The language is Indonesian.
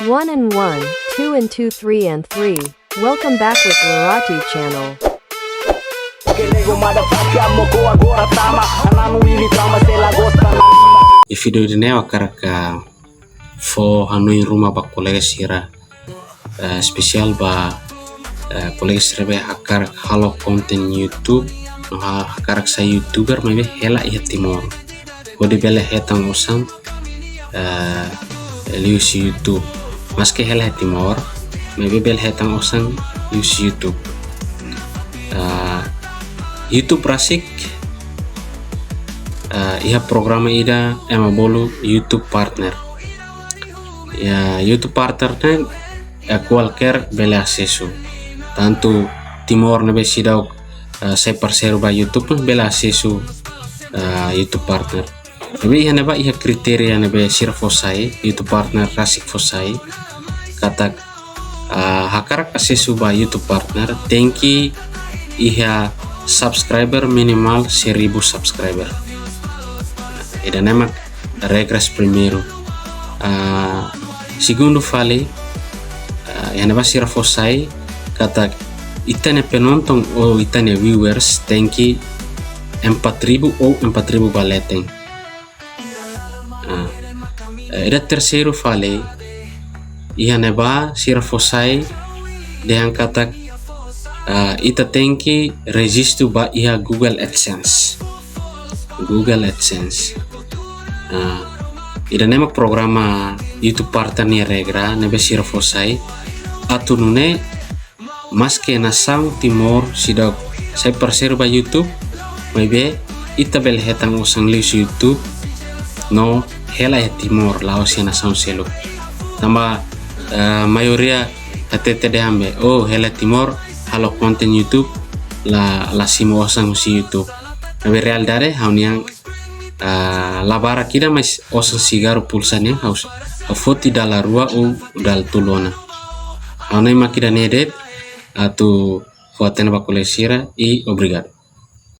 1 and 1, 2 and 2, 3 and 3. Welcome back with Loratu channel. I video ini akaraka fo hanui rumah ba kolega sira spesial ba kolega sira be hakar halo konten YouTube no hakarak sa YouTuber maybe hela iya timor kode bele hetang usam lius YouTube maske hela timor maybe bele hetang usam lius YouTube YouTube rasik iha programa ida ema bolu YouTube partner ya YouTube partner qualquer bele acceso tanto timor na be sidau saya parceiro ba YouTube bele acceso YouTube partner tapi iha neba iha kriteria na be sira fosai YouTube partner rasik fosai kata hakarak acceso ba YouTube partner tenki iha subscriber minimal 1000 subscriber. Ida nama regras primeiro. Segundo fale yang neba sira fosai kata itane penonton ou itane viewers tenki 4000 ou 4000 baleteng. Ida terceiro fale ia neba sira fosai dengan kata ita tenki registro ba ia Google AdSense. Ida nema programa YouTube partner ni regra nebe sira fosai atu nune maske na sang timor sida sai parceiro ba YouTube maybe ita bel hetang usang lis YouTube no hela ya timor laos na sang selo tamba mayoria hatete de ambe hela timor halo konten YouTube la simo osang si YouTube maybe real dare hauniang la bara kira mais osang sigaro pulsanya haus foti dala rua ou dal tulona haunai makida nedet atu foten bakulesira e obrigado.